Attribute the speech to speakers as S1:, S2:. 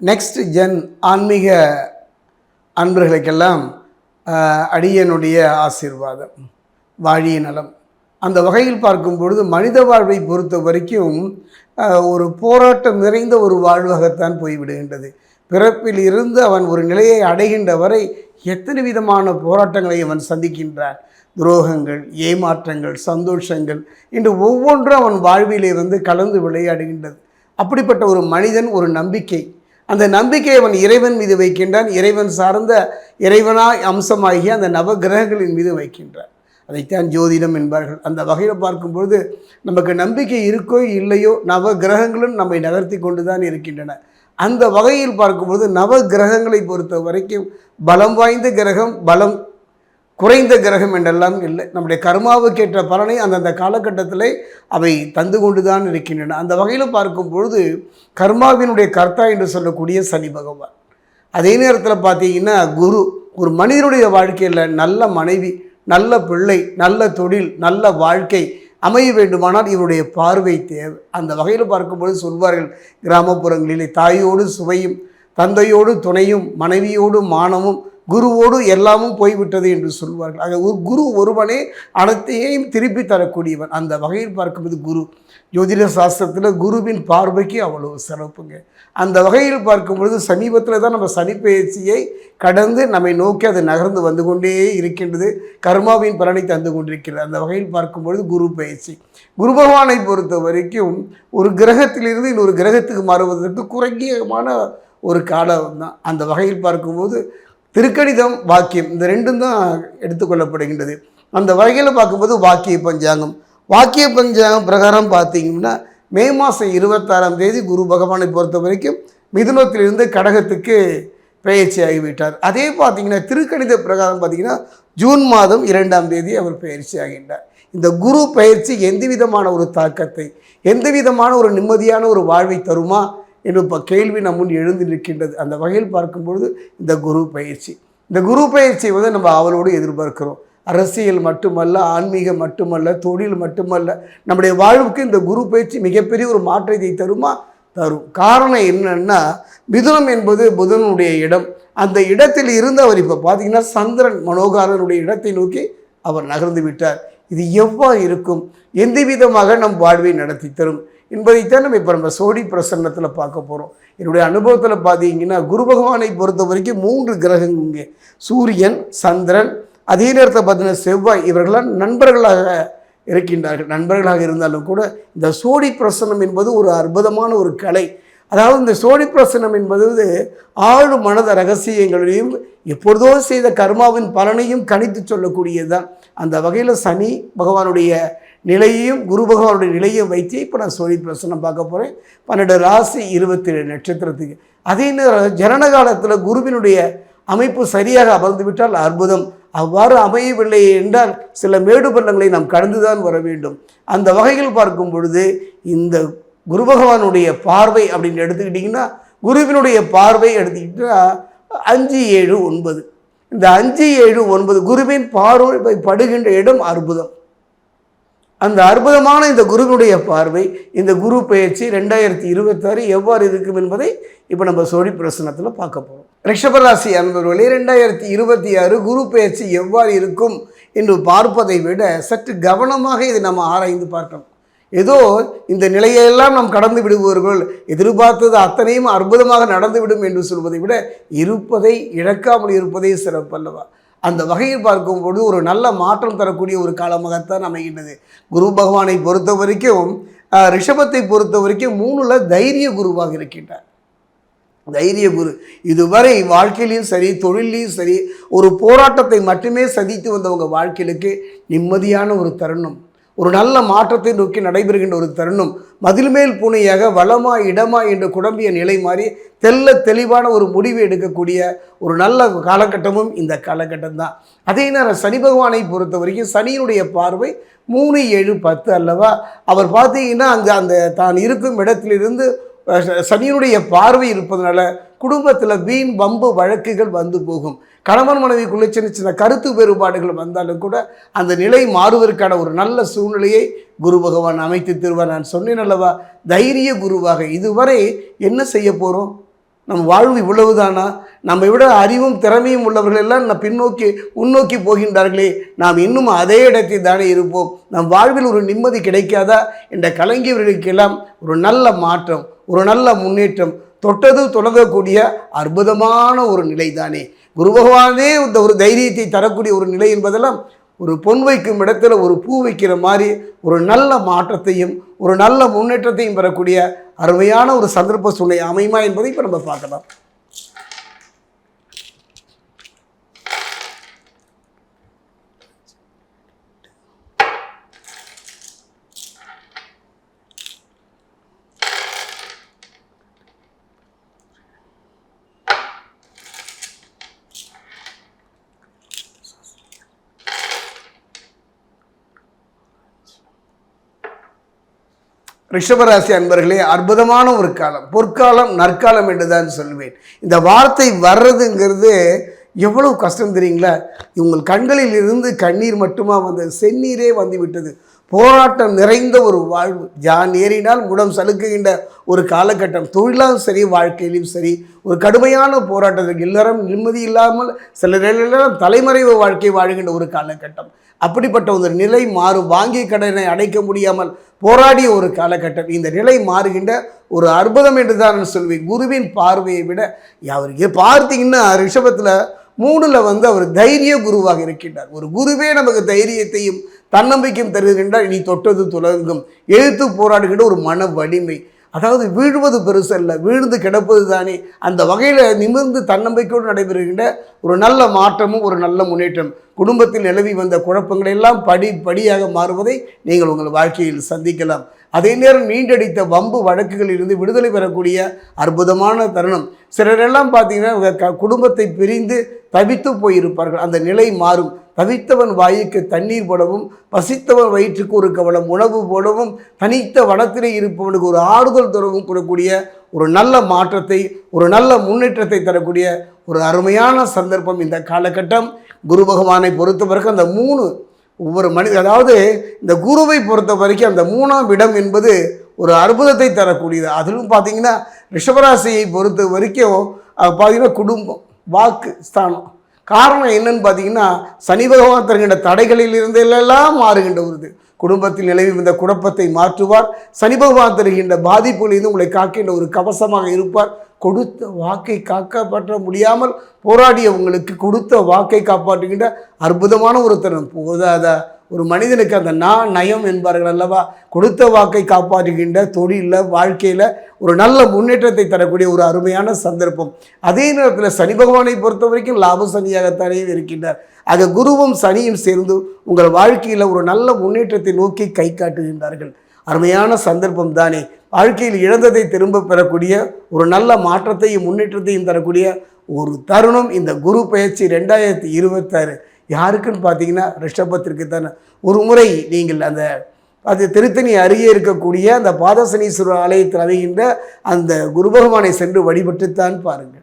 S1: Next gen ஆன்மீக அன்பர்களுக்கெல்லாம் அடியனுடைய ஆசீர்வாதம், வாழிய நலம். அந்த வகையில் பார்க்கும் பொழுது மனித வாழ்வை பொறுத்த வரைக்கும் ஒரு போராட்டம் நிறைந்த ஒரு வாழ்வாகத்தான் போய்விடுகின்றது. பிறப்பில் இருந்து அவன் ஒரு நிலையை அடைகின்ற வரை எத்தனை விதமான போராட்டங்களை அவன் சந்திக்கின்றான். துரோகங்கள், ஏமாற்றங்கள், சந்தோஷங்கள் இன்று ஒவ்வொன்றும் அவன் வாழ்விலே கலந்து விளையாடுகின்றது. அப்படிப்பட்ட ஒரு மனிதன் ஒரு நம்பிக்கை, அந்த நம்பிக்கையை அவன் இறைவன் மீது வைக்கின்றான். இறைவன் சார்ந்த இறைவனாய் அம்சமாகிய அந்த நவகிரகங்களின் மீது வைக்கின்றான். அதைத்தான் ஜோதிடம் என்பார்கள். அந்த வகையில் பார்க்கும்பொழுது நமக்கு நம்பிக்கை இருக்கோ இல்லையோ நவகிரகங்களும் நம்மை நகர்த்தி கொண்டு தான் இருக்கின்றன. அந்த வகையில் பார்க்கும்பொழுது நவகிரகங்களை பொறுத்த வரைக்கும் பலம் வாய்ந்த கிரகம், பலம் குறைந்த கிரகம் என்றெல்லாம் இல்லை. நம்முடைய கர்மாவுக்கேற்ற பலனை அந்தந்த காலகட்டத்தில் அவை தந்து கொண்டு தான் இருக்கின்றன. அந்த வகையில் பார்க்கும் பொழுது கர்மாவினுடைய கர்த்தா என்று சொல்லக்கூடிய சனி பகவான். அதே நேரத்தில் பார்த்தீங்கன்னா குரு, ஒரு மனிதனுடைய வாழ்க்கையில் நல்ல மனைவி, நல்ல பிள்ளை, நல்ல தொழில், நல்ல வாழ்க்கை அமைய வேண்டுமானால் இவருடைய பார்வை தேவை. அந்த வகையில் பார்க்கும்பொழுது சொல்வார்கள், கிராமப்புறங்களிலே தாயோடு சுவையும், தந்தையோடு துணையும், மனைவியோடு மானமும், குருவோடு எல்லாமும் போய்விட்டது என்று சொல்வார்கள். ஆக ஒரு குரு ஒருவனே அனைத்தையும் திருப்பி தரக்கூடியவன். அந்த வகையில் பார்க்கும்போது குரு, ஜோதிட சாஸ்திரத்தில் குருவின் பார்வைக்கு அவ்வளவு சிறப்புங்க. அந்த வகையில் பார்க்கும்பொழுது சமீபத்தில் தான் நம்ம சனிப்பெயர்ச்சியை கடந்து நம்மை நோக்கி அது நகர்ந்து வந்து கொண்டே இருக்கின்றது. கர்மாவின் பலனை தந்து கொண்டிருக்கிறது. அந்த வகையில் பார்க்கும்பொழுது குரு பயிற்சி, குரு பகவானை பொறுத்த வரைக்கும் ஒரு கிரகத்திலிருந்து இன்னொரு கிரகத்துக்கு மாறுவதற்கு குறைஞ்சமான ஒரு காலம் தான். அந்த வகையில் பார்க்கும்போது திருக்கணிதம், வாக்கியம், இந்த ரெண்டும் தான் எடுத்துக்கொள்ளப்படுகின்றது. அந்த வகையில் பார்க்கும்போது வாக்கிய பஞ்சாங்கம், வாக்கிய பஞ்சாங்கம் பிரகாரம் பார்த்தீங்கன்னா மே மாதம் 26ஆம் தேதி குரு பகவானை பொறுத்த வரைக்கும் மிதுனத்திலிருந்து கடகத்துக்கு பெயர்ச்சி ஆகிவிட்டார். அதே பார்த்திங்கன்னா திருக்கணித பிரகாரம் பார்த்திங்கன்னா ஜூன் மாதம் 2ஆம் தேதி அவர் பெயர்ச்சி ஆகின்றார். இந்த குரு பயிற்சி எந்த விதமான ஒரு தாக்கத்தை, எந்த விதமான ஒரு நிம்மதியான ஒரு வாழ்வை தருமா என்று இப்போ கேள்வி நம் முன் எழுந்து நிற்கின்றது. அந்த வகையில் பார்க்கும்பொழுது இந்த குரு பயிற்சி, இந்த குரு பயிற்சியை நம்ம அவளோடு எதிர்பார்க்கிறோம். அரசியல் மட்டுமல்ல, ஆன்மீகம் மட்டுமல்ல, தொழில் மட்டுமல்ல, நம்முடைய வாழ்வுக்கு இந்த குரு பயிற்சி மிகப்பெரிய ஒரு மாற்றத்தை தருமா? தரும். காரணம் என்னன்னா, மிதுனம் என்பது புதனுடைய இடம். அந்த இடத்தில் இருந்து அவர் இப்போ பார்த்தீங்கன்னா சந்திரன் மனோகாரனுடைய இடத்தை நோக்கி அவர் நகர்ந்து விட்டார். இது எவ்வாறு இருக்கும், எந்த விதமாக நம் வாழ்வை நடத்தி தரும் என்பதைத்தான் நம்ம சோடி பிரசன்னத்தில் பார்க்க போகிறோம். என்னுடைய அனுபவத்தில் பார்த்தீங்கன்னா குரு பகவானை பொறுத்த வரைக்கும் 3 கிரகங்கள் இங்கே, சூரியன், சந்திரன், அதே நேரத்தில் பார்த்தீங்கன்னா செவ்வாய், இவர்களாம் நண்பர்களாக இருக்கின்றார்கள். நண்பர்களாக இருந்தாலும் கூட இந்த சோடி பிரசன்னம் என்பது ஒரு அற்புதமான ஒரு கலை. அதாவது இந்த சோடி பிரசன்னம் என்பது ஆழ் மனத ரகசியங்களையும் எப்பொழுதோ செய்த கர்மாவின் பலனையும் கணித்து சொல்லக்கூடியது தான். அந்த வகையில் சனி பகவானுடைய நிலையையும் குரு பகவானுடைய நிலையையும் வைத்து இப்போ நான் சோழி பிரசனம் பார்க்க போகிறேன். 12 ராசி 27 நட்சத்திரத்துக்கு. அதே நேரம் ஜனன காலத்தில் குருவினுடைய அமைப்பு சரியாக அமர்ந்து விட்டால் அற்புதம். அவ்வாறு அமையவில்லை என்றால் சில மேடு பள்ளங்களை நாம் கடந்துதான் வர வேண்டும். அந்த வகையில் பார்க்கும் பொழுது இந்த குரு பகவானுடைய பார்வை அப்படின்னு எடுத்துக்கிட்டிங்கன்னா, குருவினுடைய பார்வை எடுத்துக்கிட்டா 5, 7, 9, இந்த 5, 7, 9 குருவின் பார்வை படுகின்ற இடம் அற்புதம். அந்த அற்புதமான இந்த குருவினுடைய பார்வை, இந்த குரு பெயர்ச்சி 2026 எவ்வாறு இருக்கும் என்பதை இப்போ நம்ம சோழி பிரசனத்தில் பார்க்க போகிறோம். ரிஷபராசி அன்பர்களே, 2026 குரு பெயர்ச்சி எவ்வாறு இருக்கும் என்று பார்ப்பதை விட சற்று கவனமாக இதை நம்ம ஆராய்ந்து பார்க்கணும். ஏதோ இந்த நிலையெல்லாம் நாம் கடந்து விடுபவர்கள், எதிர்பார்த்தது அத்தனையும் அற்புதமாக நடந்துவிடும் என்று சொல்வதை விட இருப்பதை இழக்காமல் இருப்பதே சிறப்பல்லவா? அந்த வகையில் பார்க்கும்போது ஒரு நல்ல மாற்றம் தரக்கூடிய ஒரு காலமாகத்தான் அமைகின்றது. குரு பகவானை பொறுத்த வரைக்கும், ரிஷபத்தை பொறுத்த வரைக்கும் 3ல் தைரிய குருவாக இருக்கின்றார். தைரிய குரு இதுவரை வாழ்க்கையிலையும் சரி, தொழிலையும் சரி, ஒரு போராட்டத்தை மட்டுமே சந்தித்து வந்தவங்க வாழ்க்கையிலுக்கு நிம்மதியான ஒரு தருணம், ஒரு நல்ல மாற்றத்தை நோக்கி நடைபெறுகின்ற ஒரு தருணம், மதில் மேல் பூனையாக வளமா இடமா என்று குழம்பிய நிலை மாறி தெல்ல தெளிவான ஒரு முடிவு எடுக்கக்கூடிய ஒரு நல்ல காலகட்டமும் இந்த காலகட்டம் தான். அதே நேரம் சனி பகவானை பொறுத்த வரைக்கும் சனியினுடைய பார்வை 3, 7, 10 அல்லவா? அவர் பார்த்தீங்கன்னா அந்த தான் இருக்கும் இடத்திலிருந்து சனியினுடைய பார்வை இருப்பதனால குடும்பத்தில் வீண் வம்பு வழக்குகள் வந்து போகும். கணவன் மனைவிக்குள்ளே சின்ன சின்ன கருத்து வேறுபாடுகள் வந்தாலும் கூட அந்த நிலை மாறுவதற்கான ஒரு நல்ல சூழ்நிலையை குரு பகவான் அமைத்து தருவார். நான் சொன்னேன் அல்லவா, தைரிய குருவாக. இதுவரை என்ன செய்ய போகிறோம்? நம் வாழ்வு இவ்வளவுதானா? நம்மை விட அறிவும் திறமையும் உள்ளவர்கள் எல்லாம் பின்னோக்கி முன்னோக்கி போகின்றார்களே, நாம் இன்னும் அதே இடத்தில் தானே இருப்போம். நம் வாழ்வில் ஒரு நிம்மதி கிடைக்காதா என்ற கலங்கியவர்களுக்கெல்லாம் ஒரு நல்ல மாற்றம், ஒரு நல்ல முன்னேற்றம், தொட்டது தொடங்கக்கூடிய அற்புதமான ஒரு நிலை தானே. குரு பகவானே இந்த ஒரு தைரியத்தை தரக்கூடிய ஒரு நிலை என்பதெல்லாம் ஒரு பொன் வைக்கும் இடத்துல ஒரு பூ வைக்கிற மாதிரி ஒரு நல்ல மாற்றத்தையும் ஒரு நல்ல முன்னேற்றத்தையும் பெறக்கூடிய அருமையான ஒரு சந்தர்ப்ப சூழ்நிலை அமையுமா என்பதை இப்போ நம்ம பார்க்கலாம். ரிஷபராசி அன்பர்களே, அற்புதமான ஒரு காலம், பொற்காலம், நற்காலம் என்று தான் சொல்வேன். இந்த வார்த்தை வர்றதுங்கிறது எவ்வளவு கஷ்டம் தெரியுங்களா? உங்கள் கண்களில் இருந்து கண்ணீர் மட்டுமா வந்தது, செந்நீரே வந்து விட்டது. போராட்டம் நிறைந்த ஒரு வாழ்வு, ஜான் ஏறினால் முடம் சலுக்குகின்ற ஒரு காலகட்டம். தொழிலும் சரி, வாழ்க்கையிலும் சரி, ஒரு கடுமையான போராட்டத்துக்கு எல்லாரும் நிம்மதி இல்லாமல் சிலரெல்லாம் தலைமறைவு வாழ்க்கை வாழ்கின்ற ஒரு காலகட்டம். அப்படிப்பட்ட ஒரு நிலை மாறும். வாங்கிய கடனை அடைக்க முடியாமல் போராடிய ஒரு காலகட்டம். இந்த நிலை மாறுகின்ற ஒரு அற்புதம் என்று தான் நான் சொல்வேன். குருவின் பார்வையை விட அவருக்கு பார்த்தீங்கன்னா ரிஷபத்தில் 3ல் அவர் தைரிய குருவாக இருக்கின்றார். ஒரு குருவே நமக்கு தைரியத்தையும் தன்னம்பிக்கையும் தருகின்றார். இனி தொட்டது துலங்கும், எழுத்து போராடுகின்ற ஒரு மன வலிமை. அதாவது வீழ்வது பெருசல்ல, வீழ்ந்து கிடப்பது தானே. அந்த வகையில் நிமிர்ந்து தன்னம்பிக்கையோடு நடைபெறுகின்ற ஒரு நல்ல மாற்றமும் ஒரு நல்ல முன்னேற்றம். குடும்பத்தில் நிலவி வந்த குழப்பங்கள் எல்லாம் படியாக மாறுவதை நீங்கள் உங்கள் வாழ்க்கையில் சந்திக்கலாம். அதே நேரம் நீண்டடித்த வம்பு வழக்குகளிலிருந்து விடுதலை பெறக்கூடிய அற்புதமான தருணம். சிலரெல்லாம் பார்த்தீங்கன்னா குடும்பத்தை பிரிந்து தவித்து போயிருப்பார்கள். அந்த நிலை மாறும். தவித்தவன் வாய்க்கு தண்ணீர் போடவும், பசித்தவன் வயிற்றுக்கு ஒரு கவலம் உணவு போடவும், தனித்த வனத்திலே இருப்பவனுக்கு ஒரு ஆறுதல் தரவும் கூடக்கூடிய ஒரு நல்ல மாற்றத்தை, ஒரு நல்ல முன்னேற்றத்தை தரக்கூடிய ஒரு அருமையான சந்தர்ப்பம் இந்த காலகட்டம். குரு பகவானை பொறுத்த வரைக்கும் அந்த 3 ஒவ்வொரு மனிதர், அதாவது இந்த குருவை பொறுத்த வரைக்கும் அந்த 3ஆம் இடம் என்பது ஒரு அற்புதத்தை தரக்கூடியது. அதிலும் பார்த்தீங்கன்னா ரிஷபராசியை பொறுத்த வரைக்கும் பார்த்தீங்கன்னா குடும்பம், வாக்கு ஸ்தானம். காரணம் என்னன்னு பார்த்தீங்கன்னா சனி பகவான் தருகின்ற தடைகளில் இருந்தெல்லாம் மாறுகின்ற ஒரு குடும்பத்தில் நிலவி இந்த குழப்பத்தை மாற்றுவார். சனி பகவான் தருகின்ற பாதிப்புகளிலிருந்து உங்களை காக்கின்ற ஒரு கவசமாக இருப்பார். கொடுத்த வாக்கை காப்பாற்ற முடியாமல் போராடிய உங்களுக்கு கொடுத்த வாக்கை காப்பாற்றுகின்ற அற்புதமான ஒரு தருணம். போதாத ஒரு மனிதனுக்கு அந்த நயம் என்பார்கள் அல்லவா, கொடுத்த வாக்கை காப்பாற்றுகின்ற தொழிலில் வாழ்க்கையில் ஒரு நல்ல முன்னேற்றத்தை தரக்கூடிய ஒரு அருமையான சந்தர்ப்பம். அதே நேரத்தில் சனி பகவானை பொறுத்த வரைக்கும் லாப சனியாகத்தானே இருக்கின்றார். ஆக குருவும் சனியும் சேர்ந்து உங்கள் வாழ்க்கையில் ஒரு நல்ல முன்னேற்றத்தை நோக்கி கை காட்டுகின்றார்கள். அருமையான சந்தர்ப்பம் தானே. வாழ்க்கையில் இழந்ததை திரும்ப பெறக்கூடிய ஒரு நல்ல மாற்றத்தையும் முன்னேற்றத்தையும் தரக்கூடிய ஒரு தருணம் இந்த குரு பயிற்சி 2026. யாருக்குன்னு பார்த்தீங்கன்னா ரிஷபத்திற்கு தானே. ஒரு முறை நீங்கள் அது திருத்தணி அருகே இருக்கக்கூடிய அந்த பாதசனீஸ்வரர் ஆலயத்தில் அமைகின்ற அந்த குரு பகவானை சென்று வழிபட்டுத்தான் பாருங்கள்.